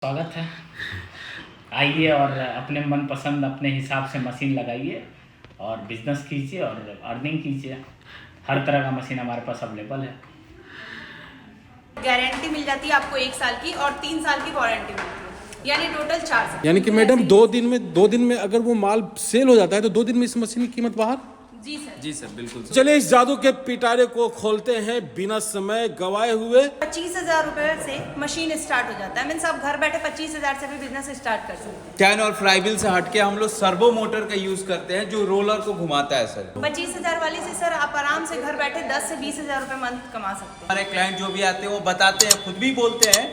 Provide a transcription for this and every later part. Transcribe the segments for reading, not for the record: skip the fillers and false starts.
स्वागत है। आइए और अपने मनपसंद अपने हिसाब से मशीन लगाइए और बिजनेस कीजिए और अर्निंग कीजिए। हर तरह का मशीन हमारे पास अवेलेबल है। गारंटी मिल जाती है आपको 1 साल की और 3 साल की वारंटी मिलती है, यानी टोटल 4 साल। यानी कि मैडम दो दिन में अगर वो माल सेल हो जाता है तो 2 दिन में इस मशीन की कीमत बाहर। जी सर बिल्कुल। चलिए इस जादू के पिटारे को खोलते हैं बिना समय गवाए हुए। 25,000 रुपए से मशीन स्टार्ट हो जाता है। मीन्स आप घर बैठे 25,000 से भी बिजनेस स्टार्ट कर सकते हैं। टैन और फ्लाईव्हील से हटके हम लोग सर्वो मोटर का यूज करते हैं जो रोलर को घुमाता है सर। 25,000 वाली से सर आप आराम से घर बैठे 10 से 20,000 रुपए मंथ कमा सकते हैं। हमारे क्लाइंट जो भी आते हैं वो बताते हैं, खुद भी बोलते हैं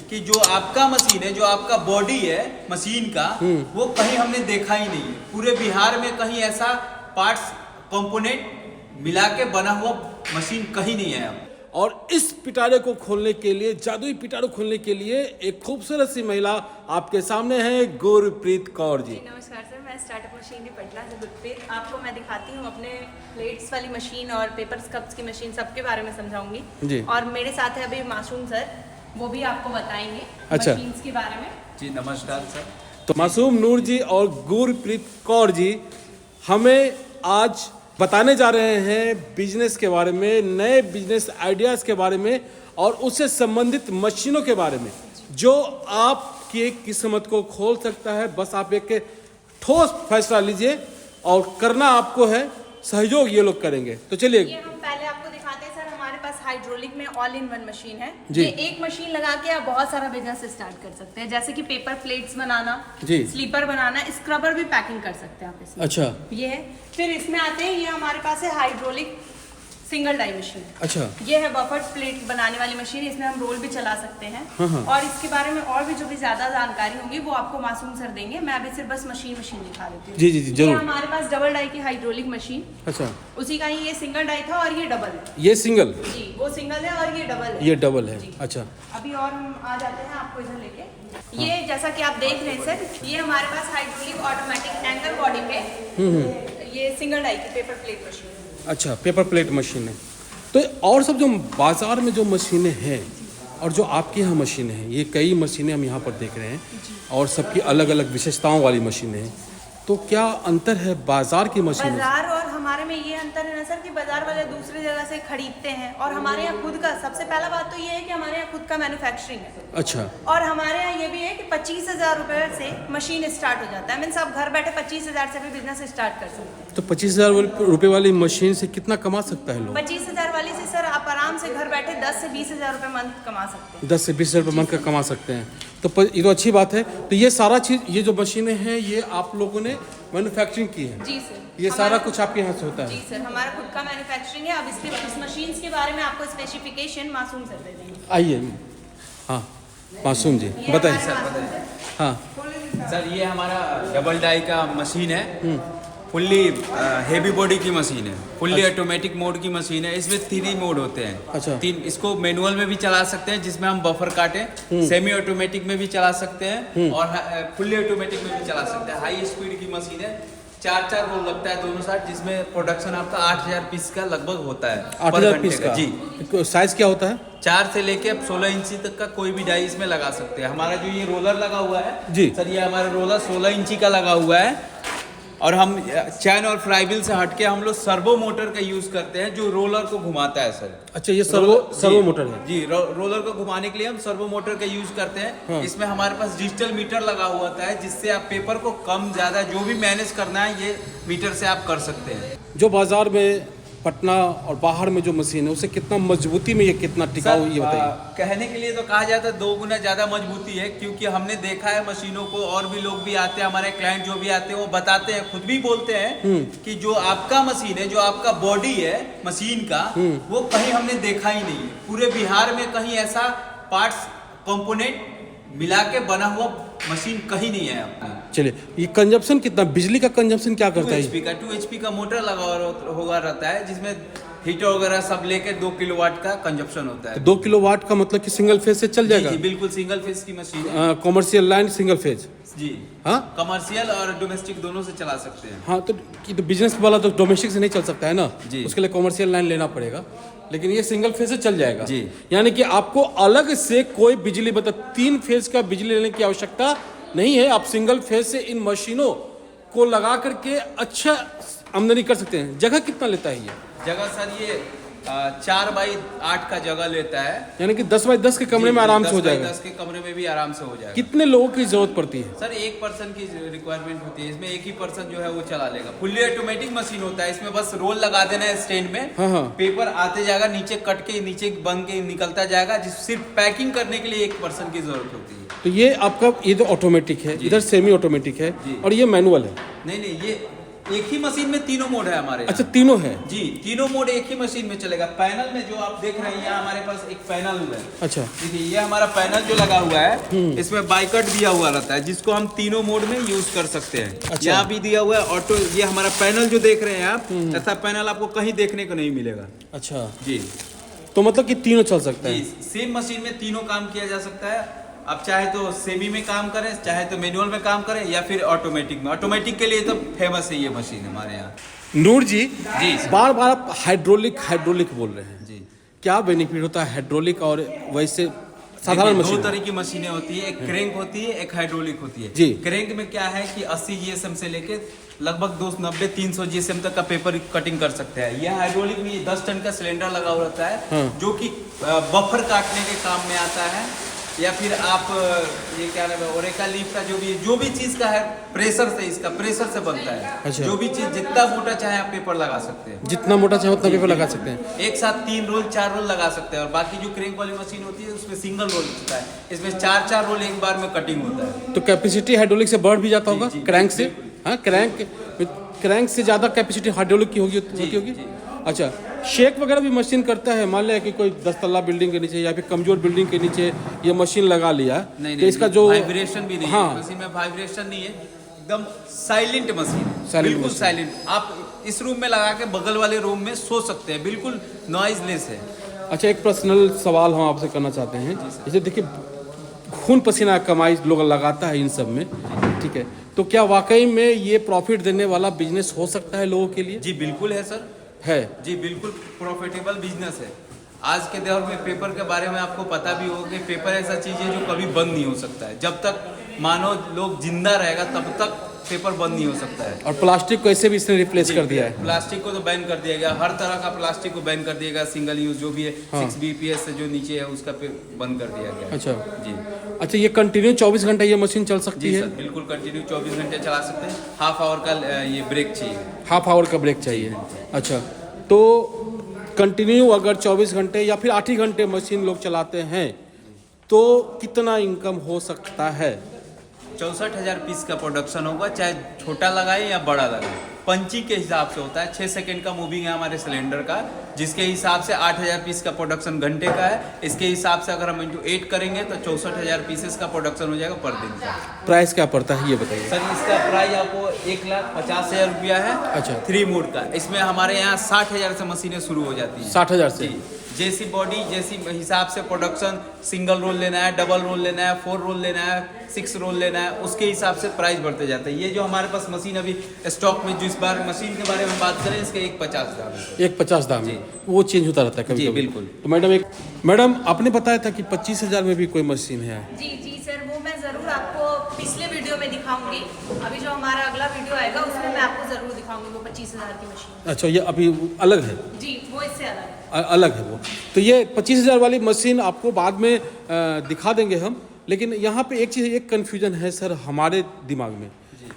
कि जो आपका मशीन है, जो आपका बॉडी है मशीन का, वो कहीं हमने देखा ही नहीं है। पूरे बिहार में कहीं ऐसा पार्ट्स कंपोनेंट मिला के बना हुआ मशीन कहीं नहीं है। और इस पिटारे को खोलने के लिए, जादुई पिटारे खोलने के लिए एक खूबसूरत सी महिला आपके सामने है, गुरप्रीत कौर जी। नमस्कार सर, मैं स्टार्टअप मशीनरी पटना से गुरप्रीत। आपको मैं दिखाती हूँ अपने प्लेट्स वाली मशीन और पेपर कप्स की मशीन, सबके बारे में समझाऊंगी जी। और मेरे साथ है अभी मासूम सर, वो भी आपको बताएंगे अच्छा मशीन्स के बारे में। जी नमस्कार सर। तो मासूम नूर जी और गुरप्रीत कौर जी हमें आज बताने जा रहे हैं बिजनेस के बारे में, नए बिजनेस आइडियाज़ के बारे में और उससे संबंधित मशीनों के बारे में जो आपकी किस्मत को खोल सकता है। बस आप एक ठोस फैसला लीजिए और करना आपको है, सहयोग ये लोग करेंगे। तो चलिए ये हम पहले आपको दिखाते हैं सर, हमारे पास हाइड्रोलिक में ऑल इन वन मशीन है जी। ये एक मशीन लगा के आप बहुत सारा बिजनेस स्टार्ट कर सकते हैं, जैसे कि पेपर प्लेट्स बनाना जी, स्लीपर बनाना, स्क्रबर भी पैकिंग कर सकते हैं आप इसमें। अच्छा ये है। फिर इसमें आते हैं, ये हमारे पास है हाइड्रोलिक सिंगल डाई मशीन। अच्छा, ये है बफर प्लेट बनाने वाली मशीन, इसमें हम रोल भी चला सकते हैं। हाँ। और इसके बारे में और भी जो भी ज्यादा जानकारी होगी वो आपको मासूम सर देंगे। मैं अभी सिर्फ बस मशीन दिखा देती हूँ। जी जी जी जरूर। ये हमारे पास डबल डाई की हाइड्रोलिक मशीन, अच्छा, उसी का ही ये सिंगल डाई था और ये डबल है। ये सिंगल, जी वो सिंगल है और ये डबल है। ये डबल है। जी। अच्छा, अभी और हम आ जाते हैं आपको इधर लेके। ये जैसा कि आप देख रहे हैं सर, ये हमारे पास हाइड्रोलिक ऑटोमेटिक एंगल बॉडी पे ये सिंगल डाई की पेपर प्लेट मशीन है। अच्छा, पेपर प्लेट मशीन है। तो और सब जो बाजार में जो मशीनें हैं और जो आपके यहाँ मशीनें हैं, ये कई मशीनें हम यहाँ पर देख रहे हैं और सबकी अलग अलग विशेषताओं वाली मशीनें हैं। तो क्या अंतर है बाजार की मशीनों से? बाजार और हमारे में ये अंतर है ना सर कि बाजार वाले दूसरी जगह से खरीदते हैं और हमारे यहाँ खुद का, सबसे पहला बात तो ये है कि हमारे यहाँ खुद का मैन्युफैक्चरिंग है। अच्छा, और हमारे यहाँ ये भी है कि 25,000 रुपए से मशीन स्टार्ट हो जाता है। मीन्स आप घर बैठे 25,000 से भी बिजनेस स्टार्ट कर सकते हैं। तो 25,000 रुपये वाली मशीन से कितना कमा सकता है लोग? 25,000 वाली से सर आप आराम से घर बैठे 10 से 20,000 रुपए मंथ कमा सकते हैं। 10 से 20,000 रुपये मंथ का कमा सकते हैं। तो ये तो अच्छी बात है। तो ये सारा चीज़, ये जो मशीनें हैं ये आप लोगों ने मैन्युफैक्चरिंग की है? जी सर, ये सारा कुछ आपके यहाँ से होता है? जी सर, हमारा खुद का मैन्युफैक्चरिंग है। अब इस मशीन्स के बारे में आपको स्पेसिफिकेशन मासूम सर दे देंगे। आइए, हाँ मासूम जी बताइए। हाँ सर ये हमारा डबल डाई का मशीन है, फुल्ली हेवी बॉडी की मशीन है, फुल्ली ऑटोमेटिक मोड की मशीन है। इसमें 3 मोड होते हैं। अच्छा। 3, इसको मैनुअल में भी चला सकते हैं जिसमें हम बफर काटें, सेमी ऑटोमेटिक में भी चला सकते हैं और फुल्ली ऑटोमेटिक में भी चला सकते हैं। हाई स्पीड की मशीन है, 4 रोल लगता है दोनों साइड, जिसमें प्रोडक्शन आपका 8,000 पीस का लगभग होता है। 8,000 पीस का? जी। साइज क्या होता है? 4 से लेके अब 16 इंची तक का कोई भी डाई इसमें लगा सकते हैं। हमारा जो ये रोलर लगा हुआ है जी सर, ये हमारा रोलर 16 इंची का लगा हुआ है और हम चैन और फ्लाईव्हील से हटके हम लोग सर्वो मोटर का यूज करते हैं जो रोलर को घुमाता है सर। अच्छा, ये सर्वो मोटर है? जी, रोलर को घुमाने के लिए हम सर्वो मोटर का यूज करते हैं। हाँ। इसमें हमारे पास डिजिटल मीटर लगा हुआ होता है जिससे आप पेपर को कम ज्यादा जो भी मैनेज करना है ये मीटर से आप कर सकते हैं। जो बाजार में पटना और बाहर में जो मशीन है उसे कितना मजबूती में, ये कितना टिकाऊ, ये बताइए। कहने के लिए तो कहा जाता है 2 गुना ज्यादा मजबूती है, क्योंकि हमने देखा है मशीनों को। और भी लोग भी आते हैं, हमारे क्लाइंट जो भी आते हैं वो बताते हैं, खुद भी बोलते हैं कि जो आपका मशीन है, जो आपका बॉडी है मशीन का, वो कहीं हमने देखा ही नहीं है। पूरे बिहार में कहीं ऐसा पार्ट्स कंपोनेंट मिला के बना हुआ मशीन कहीं नहीं है अपना। चलिए, ये कंजप्शन कितना, बिजली का कंजप्शन क्या करता है? 2 HP का मोटर लगा हुआ रहता है जिसमें हीटर वगैरह सब लेके 2 किलोवाट का कंजप्शन होता है। 2 किलोवाट का मतलब कि सिंगल फेज से चल जाएगा? जी, बिल्कुल सिंगल फेज की मशीन है। Commercial line single phase? जी हाँ, कमर्शियल और डोमेस्टिक दोनों से चला सकते हैं। हाँ, तो बिजनेस वाला तो डोमेस्टिक से नहीं चल सकता है ना जी। उसके लिए कॉमर्शियल लाइन लेना पड़ेगा, लेकिन ये सिंगल फेज से चल जाएगा जी। यानी कि आपको अलग से कोई बिजली मतलब 3 फेज का बिजली लेने की आवश्यकता नहीं है। आप सिंगल फेज से इन मशीनों को लगा करके अच्छा आमदनी कर सकते हैं। जगह कितना लेता है ये? जगह सर ये 4x8 का जगह लेता है, यानी कि 10 बाई 10 के कमरे जी, में आराम से हो 10 बाई जाएगा? 10 के कमरे में भी आराम से हो जाएगा। कितने लोगों की जरूरत पड़ती है? सर 1 पर्सन की रिक्वायरमेंट होती है, इसमें एक ही पर्सन जो है वो चला लेगा। फुल्ली ऑटोमेटिक मशीन होता है, इसमें बस रोल लगा देना है स्टैंड में। हाँ, हाँ। पेपर आते जाएगा, नीचे कट के नीचे बन के निकलता जाएगा। सिर्फ पैकिंग करने के लिए 1 पर्सन की जरूरत होती है। तो ये आपका ये तो ऑटोमेटिक है, इधर सेमी ऑटोमेटिक है जी। और ये मैनुअल है। नहीं, ये एक ही मशीन में तीनों मोड है हमारे यहाँ। अच्छा, तीनों है? जी, तीनों मोड एक ही मशीन में चलेगा। पैनल में जो आप देख रहे हैं यहाँ हमारे पास एक पैनल है। अच्छा, देखिए ये हमारा पैनल जो लगा हुआ है, इसमें बाइकट दिया हुआ रहता है जिसको हम तीनों मोड में यूज कर सकते हैं। अच्छा। यहाँ भी दिया हुआ है ऑटो। ये हमारा पैनल जो देख रहे हैं आप, ऐसा पैनल आपको कहीं देखने को नहीं मिलेगा। अच्छा, जी तो मतलब कि तीनों चल सकता जी, है? सेम मशीन में तीनों काम किया जा सकता है। आप चाहे तो सेमी में काम करें, चाहे तो मैनुअल में काम करें, या फिर ऑटोमेटिक में। ऑटोमेटिक के लिए तो फेमस है ये मशीन हमारे यहाँ। नूर जी, जी बार बार आप हाइड्रोलिक बोल रहे हैं, जी। क्या बेनिफिट होता है हाइड्रोलिक और वैसे साधारण देखिए, मशीन? 2 तरह की मशीनें होती है, एक क्रैंक होती है, एक हाइड्रोलिक होती है। जी। क्रैंक में क्या है कि 80 जीएसएम से लेके लगभग 290-300 जीएसएम तक का पेपर कटिंग कर सकते हैं। यह हाइड्रोलिक में 10 टन का सिलेंडर लगा हुआ रहता है, हाँ। जो कि बफर काटने के काम में आता है, या फिर आप ये क्या नाम है, ओरेका लीफ का जो भी चीज का है, प्रेशर से बनता है। अच्छा। जो भी चीज जितना मोटा चाहे आप पेपर लगा सकते हैं। जितना मोटा चाहे उतना पेपर लगा सकते हैं? एक साथ 3 रोल 4 रोल लगा सकते हैं। और बाकी जो क्रैंक वाली मशीन होती है उसमें सिंगल रोल होता है, इसमें 4 रोल एक बार में कटिंग होता है। तो कैपेसिटी हाइड्रोलिक से बढ़ भी जाता होगा जी, क्रैंक से? बिल्कुल। हाँ, क्रैंक से ज़्यादा कैपेसिटी हाइड्रोलिक की होती होगी? जी। अच्छा, शेक वगैरह भी मशीन करता है? मान लिया कि कोई 10 तल्ला बिल्डिंग के नीचे या फिर कमजोर बिल्डिंग के नीचे ये मशीन लगा लिया, नहीं, तो इसका जो वाइब्रेशन भी नहीं हाँ, है मशीन में, वाइब्रेशन नहीं है, एकदम साइलेंट मशीन है, Silent बिल्कुल machine। साइलेंट। आप इस रूम में लगा के बगल वाले रूम में सो सकते हैं, बिल्कुल नॉइजलेस है। अच्छा, एक पर्सनल सवाल हम आपसे करना चाहते हैं। जैसे देखिए, खून पसीना कमाई लोग लगाता है इन सब में, ठीक है, तो क्या वाकई में ये प्रॉफिट देने वाला बिजनेस हो सकता है लोगों के लिए? जी बिल्कुल है सर, है जी बिल्कुल प्रॉफिटेबल बिजनेस है। आज के दौर में पेपर के बारे में आपको पता भी होगा कि पेपर ऐसा चीज है जो कभी बंद नहीं हो सकता है। जब तक मानव लोग जिंदा रहेगा तब तक पेपर बंद नहीं हो सकता है। और प्लास्टिक को ऐसे भी इसने रिप्लेस कर दिया है। प्लास्टिक को तो बैन कर दिया गया, हर तरह का प्लास्टिक को बैन कर दिया गया। सिंगल यूज जो भी है, हाँ। 6 BPS से जो नीचे है उसका बंद कर दिया गया। अच्छा जी अच्छा, ये कंटिन्यू 24 घंटा ये मशीन चल सकती जी है? सर, बिल्कुल कंटिन्यू 24 घंटे चला सकते हैं। हाफ आवर का ये ब्रेक चाहिए। हाफ आवर का ब्रेक चाहिए? अच्छा, तो कंटिन्यू अगर 24 घंटे या फिर 8 ही घंटे मशीन लोग चलाते हैं तो कितना इनकम हो सकता है? 64,000 पीस का प्रोडक्शन होगा, चाहे छोटा लगाए या बड़ा लगाए। पंची के हिसाब से होता है। 6 सेकंड का मूविंग है हमारे सिलेंडर का, जिसके हिसाब से 8,000 पीस का प्रोडक्शन घंटे का है। इसके हिसाब से अगर हम इंटू 8 करेंगे तो 64,000 पीसेस का प्रोडक्शन हो जाएगा पर दिन का। प्राइस क्या पड़ता है ये बताइए? सर इसका प्राइस आपको 1,50,000 रुपया है। अच्छा। 3 मोड का। इसमें हमारे यहाँ 60,000 से मशीनें शुरू हो जाती हैं। 60,000 से? जी। जैसी बॉडी जैसी हिसाब से प्रोडक्शन, सिंगल रोल लेना है, डबल रोल लेना है, 4 रोल लेना है, 6 रोल लेना है, उसके हिसाब से प्राइस बढ़ते जाता है। ये जो हमारे पास मशीन अभी स्टॉक में, जो इस बार मशीन के बारे में बात करें, इसके 1,50 दाम है। 1,50 दाम है, वो चेंज होता रहता है कभी जी, कभी। बिल्कुल। तो मैडम आपने बताया था कि 25,000 में भी कोई मशीन है? जी जी सर, वो मैं ज़रूर आपको पिछले वीडियो में दिखाऊंगी। अभी जो हमारा अगला वीडियो आएगा उसमें मैं आपको ज़रूर दिखाऊंगी वो 25,000 की मशीन। अच्छा, ये अभी अलग है? जी, वो इससे अलग है। अलग है वो। तो ये 25,000 वाली मशीन आपको बाद में दिखा देंगे हम, लेकिन यहाँ पे एक चीज़, एक कन्फ्यूजन है सर हमारे दिमाग में।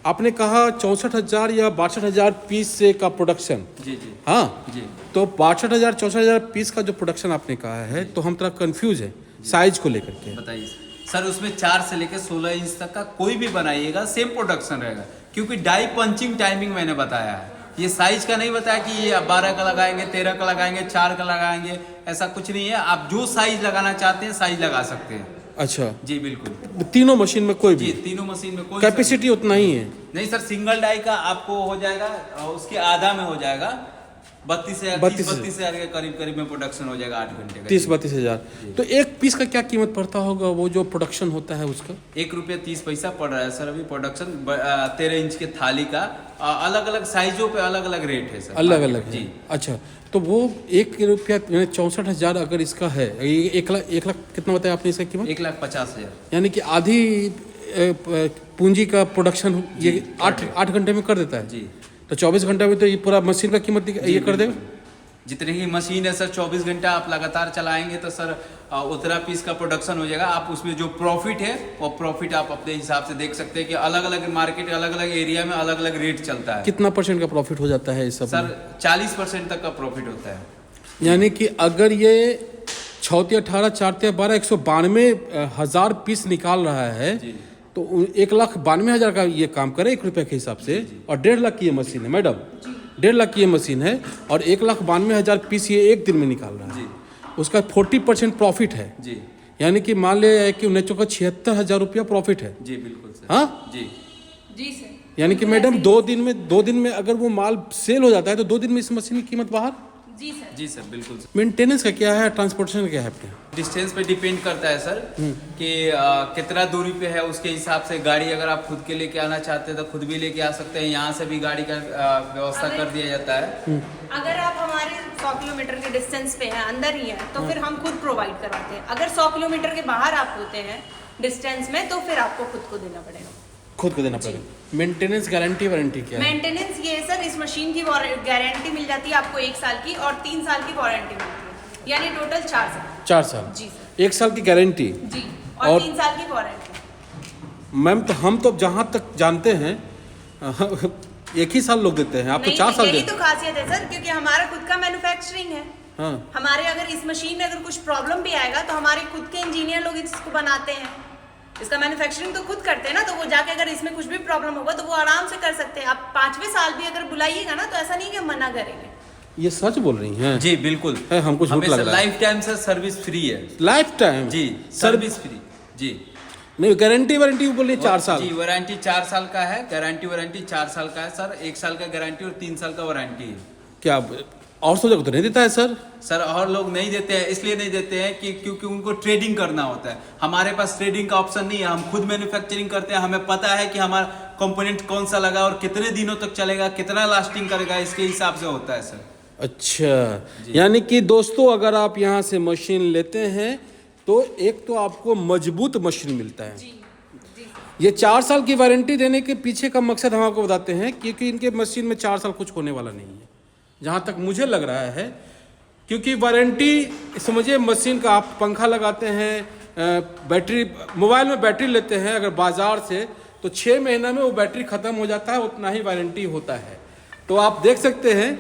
आपने कहा 64,000 या 62,000 पीस से का प्रोडक्शन? जी जी हाँ जी। तो 62,000 64,000 पीस का जो प्रोडक्शन आपने कहा है, तो हम थोड़ा कंफ्यूज है साइज को लेकर के। बताइए सर, उसमें 4 से लेकर 16 इंच तक का कोई भी बनाइएगा सेम प्रोडक्शन रहेगा, क्योंकि डाई पंचिंग टाइमिंग मैंने बताया है। ये साइज का नहीं बताया कि ये 12 का लगाएंगे, 13 का लगाएंगे, 4 का लगाएंगे, ऐसा कुछ नहीं है। आप जो साइज लगाना चाहते हैं साइज लगा सकते हैं। अच्छा जी बिल्कुल। तीनों मशीन में कोई जी भी? तीनों मशीन में कोई कैपेसिटी उतना ही है? नहीं सर, सिंगल डाई का आपको हो जाएगा, उसके आधा में हो जाएगा। 32 हजार के करीब में प्रोडक्शन हो जाएगा 8 घंटे का। 30-32 हजार। तो एक पीस का क्या कीमत पड़ता होगा, वो जो प्रोडक्शन होता है उसका? ₹1.30 पड़ रहा है सर अभी प्रोडक्शन 13 इंच के थाली का। अलग अलग साइजों पे अलग अलग रेट है सर, अलग अलग जी। अच्छा, तो वो ₹1,64,000 अगर इसका है, 1 लाख कितना बताया आपने इसका कीमत? 1,50,000, यानी कि आधी पूंजी का प्रोडक्शन ये 8 घंटे में कर देता है जी। तो 24 घंटे में तो ये पूरा मशीन का कीमत ये कर देगा। जितने की मशीन है सर 24 घंटा आप लगातार चलाएंगे तो सर उतना पीस का प्रोडक्शन हो जाएगा। आप उसमें जो प्रॉफिट है वो प्रॉफिट आप अपने हिसाब से देख सकते हैं कि अलग अलग मार्केट अलग अलग एरिया में अलग अलग रेट चलता है। कितना % का प्रॉफिट हो जाता है इस सब? सर 40% तक का प्रॉफिट होता है। यानी कि अगर ये 6 18 4 12 192,000 पीस निकाल रहा है तो 1,92,000 का ये काम करे ₹1 के हिसाब से। और 1.5 लाख की ये मशीन है मैडम, 1.5 लाख की ये मशीन है और 1,92,000 पीस ये एक दिन में निकाल रहा है। उसका 40% प्रॉफिट है जी। यानी कि मान लिया कि उन्हें 76,000 रुपया प्रॉफिट है जी बिल्कुल सर। हाँ जी जी सर। यानी कि मैडम 2 दिन में अगर वो माल सेल हो जाता है तो 2 दिन में इस मशीन की कीमत बाहर। जी सर बिल्कुल सर। मेंटेनेंस का क्या है, ट्रांसपोर्टेशन का क्या है आपके? डिस्टेंस पे डिपेंड करता है सर कि कितना दूरी पे है उसके हिसाब से गाड़ी अगर आप खुद के लेके आना चाहते हैं तो खुद भी लेके आ सकते हैं। यहाँ से भी गाड़ी का व्यवस्था कर दिया जाता है। अगर आप हमारे 100 किलोमीटर के डिस्टेंस पे हैं, अंदर ही है, तो फिर हम खुद प्रोवाइड करवाते हैं। अगर 100 किलोमीटर के बाहर आप होते हैं डिस्टेंस में तो फिर आपको खुद को देना पड़ेगा। खुद को देना पड़ेगा। मेंटेनेंस गारंटी वारंटी क्या है? मेंटेनेंस ये है सर, इस मशीन की गारंटी मिल जाती है आपको 1 साल की और 3 साल की वारंटी मिलती है, यानी टोटल 4 साल। 4 साल जी सर। 1 साल की गारंटी जी और 3 साल की वारंटी। मैम तो हम तो जहाँ तक जानते हैं 1 ही साल लोग देते हैं, आप तो 4 साल यही देते तो खासियत है सर, क्योंकि हमारा खुद का मैन्युफैक्चरिंग है। हाँ। हमारे अगर इस मशीन में अगर कुछ प्रॉब्लम भी आएगा तो हमारे खुद के इंजीनियर लोग इसको बनाते हैं, इसका मैन्युफैक्चरिंग तो खुद करते हैं ना, तो वो जाके अगर इसमें कुछ भी प्रॉब्लम होगा तो वो आराम से कर सकते हैं। आप 5वें साल भी अगर बुलाइएगा ना तो ऐसा नहीं कि हम मना करेंगे। ये सच बोल रही हैं? जी बिल्कुल है, हमको झूठ लग रहा है। Lifetime sir service free है। Lifetime? जी सर्विस फ्री जी। नहीं गारंटी वारंटी बोलिए 4 साल। जी वारंटी 4 साल का है, गारंटी वारंटी 4 साल का है सर। 1 साल का गारंटी और 3 साल का वारंटी है। क्या और सब जगह तो नहीं देता है सर? सर और लोग नहीं देते हैं, इसलिए नहीं देते हैं कि क्योंकि उनको ट्रेडिंग करना होता है। हमारे पास ट्रेडिंग का ऑप्शन नहीं है, हम खुद मैन्युफैक्चरिंग करते हैं। हमें पता है कि हमारा कंपोनेंट कौन सा लगा और कितने दिनों तक चलेगा, कितना लास्टिंग करेगा, इसके हिसाब से होता है सर। अच्छा, यानी कि दोस्तों अगर आप यहाँ से मशीन लेते हैं तो एक तो आपको मजबूत मशीन मिलता है। ये 4 साल की वारंटी देने के पीछे का मकसद हम आपको बताते हैं, क्योंकि इनके मशीन में 4 साल कुछ होने वाला नहीं है जहाँ तक मुझे लग रहा है। क्योंकि वारंटी समझिए मशीन का आप पंखा लगाते हैं, बैटरी मोबाइल में बैटरी लेते हैं अगर बाजार से तो 6 महीना में वो बैटरी ख़त्म हो जाता है, उतना ही वारंटी होता है। तो आप देख सकते हैं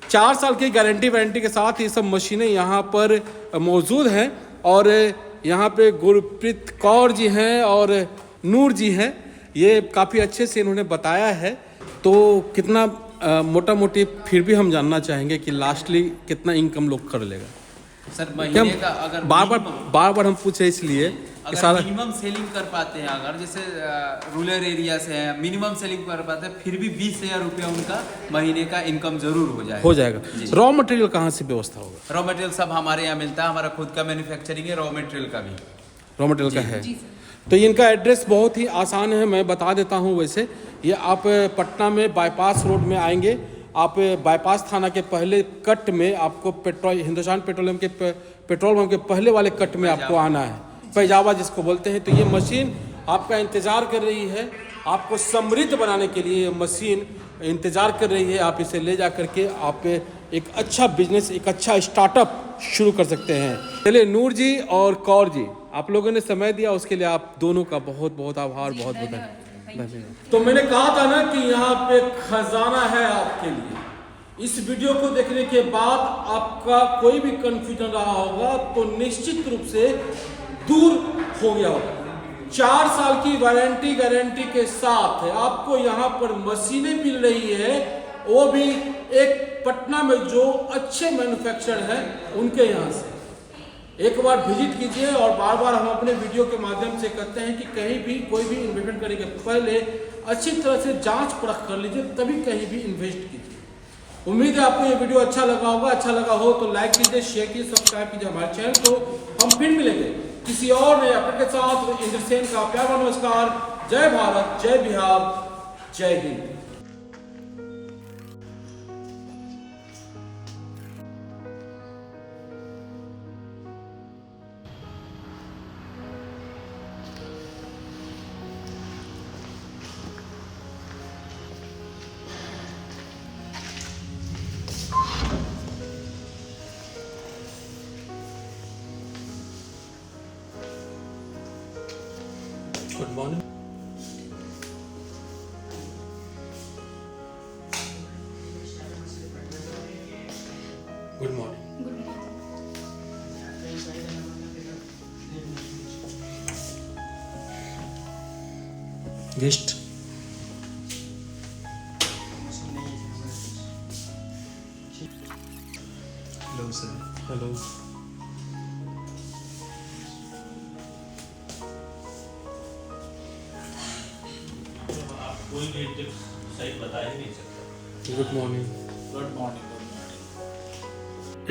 4 साल की गारंटी वारंटी के साथ ये सब मशीनें यहाँ पर मौजूद हैं। और यहाँ पे गुरप्रीत कौर जी हैं और नूर जी हैं, ये काफ़ी अच्छे से इन्होंने बताया है। तो कितना मोटा मोटी फिर भी हम जानना चाहेंगे कि लास्टली कितना इनकम लोग कर लेगा सर महीने का। अगर बार हम पूछे इसलिए अगर सारा मिनिमम सेलिंग कर पाते हैं, अगर जैसे रूरल एरिया से है मिनिमम सेलिंग कर पाते हैं, फिर भी 20,000 रुपया उनका महीने का इनकम जरूर हो जाएगा। रॉ मटेरियल कहाँ से व्यवस्था होगा? रॉ मटेरियल सब हमारे यहाँ मिलता है, हमारा खुद का मैन्युफैक्चरिंग है रॉ मटेरियल का भी। रॉ मटेरियल का है तो इनका एड्रेस बहुत ही आसान है, मैं बता देता हूँ। वैसे ये आप पटना में बाईपास रोड में आएंगे, आप बाईपास थाना के पहले कट में आपको हिंदुस्तान पेट्रोलियम के पेट्रोल पंप के पहले वाले कट में आपको आना है, पैजावा जिसको बोलते हैं। तो ये मशीन आपका इंतज़ार कर रही है, आपको समृद्ध बनाने के लिए ये मशीन इंतज़ार कर रही है। आप इसे ले जा करके आप एक अच्छा बिजनेस, एक अच्छा स्टार्टअप शुरू कर सकते हैं। चलिए नूर जी और कौर जी, आप लोगों ने समय दिया उसके लिए आप दोनों का बहुत बहुत आभार, बहुत बहुत धन्यवाद। तो मैंने कहा था ना कि यहाँ पे खजाना है आपके लिए। इस वीडियो को देखने के बाद आपका कोई भी कंफ्यूजन रहा होगा तो निश्चित रूप से दूर हो गया होगा। 4 साल की वारंटी गारंटी के साथ है आपको यहाँ पर मशीनें मिल रही है, वो भी एक पटना में जो अच्छे मैन्युफैक्चरर हैं उनके यहाँ से। एक बार विजिट कीजिए और बार बार हम अपने वीडियो के माध्यम से कहते हैं कि कहीं भी कोई भी इन्वेस्टमेंट करने के पहले अच्छी तरह से जांच परख कर लीजिए, तभी कहीं भी इन्वेस्ट कीजिए। उम्मीद है आपको ये वीडियो अच्छा लगा होगा। अच्छा लगा हो तो लाइक कीजिए, शेयर कीजिए, सब्सक्राइब कीजिए हमारे चैनल को। हम फिर मिलेंगे किसी और नए अपडेट के साथ। इंद्रसेन का प्यार नमस्कार। जय भारत, जय बिहार, जय Hind. Good morning. Good morning. Guest. Hello sir. Hello. कोई भी सही बता ही नहीं सकता। Good morning. Good morning.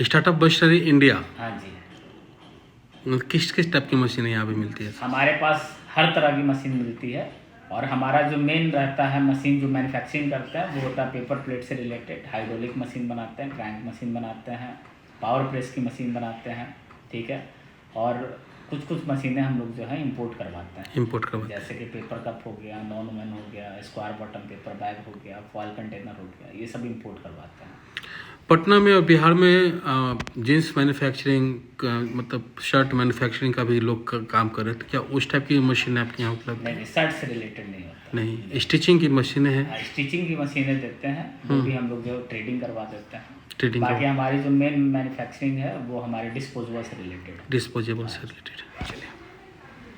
Startup machinery India हाँ जी, किस किस टाइप की मशीनें यहाँ पे मिलती है? हमारे पास हर तरह की मशीन मिलती है और हमारा जो मेन रहता है मशीन जो मैन्युफैक्चरिंग करता है वो होता है पेपर प्लेट से रिलेटेड। हाइड्रोलिक मशीन बनाते हैं, क्रैंक मशीन बनाते हैं, पावर प्रेस की मशीन बनाते हैं, ठीक है। और कुछ कुछ मशीनें हम लोग जो है इंपोर्ट करवाते हैं, इंपोर्ट करवाते जैसे कि पेपर कप हो गया, नॉन ओवन हो गया, स्क्वायर बॉटम पेपर बैग हो गया, फॉयल कंटेनर हो गया, ये सब इंपोर्ट करवाते हैं। पटना में और बिहार में जींस मैन्युफैक्चरिंग मतलब शर्ट मैन्युफैक्चरिंग का भी लोग काम कर रहे थे, क्या उस टाइप की मशीनें आपके यहाँ उपलब्ध है? नहीं, शर्ट से रिलेटेड नहीं होता। नहीं, स्टिचिंग की मशीनें हैं, स्टिचिंग की मशीनें देते हैं, वो भी हम लोग जो ट्रेडिंग करवा देते हैं। ट्रेडिंग बाकी हमारी जो मेन मैन्युफैक्चरिंग है वो हमारे डिस्पोजेबल से रिलेटेड है। डिस्पोजेबल से रिलेटेड। चलिए।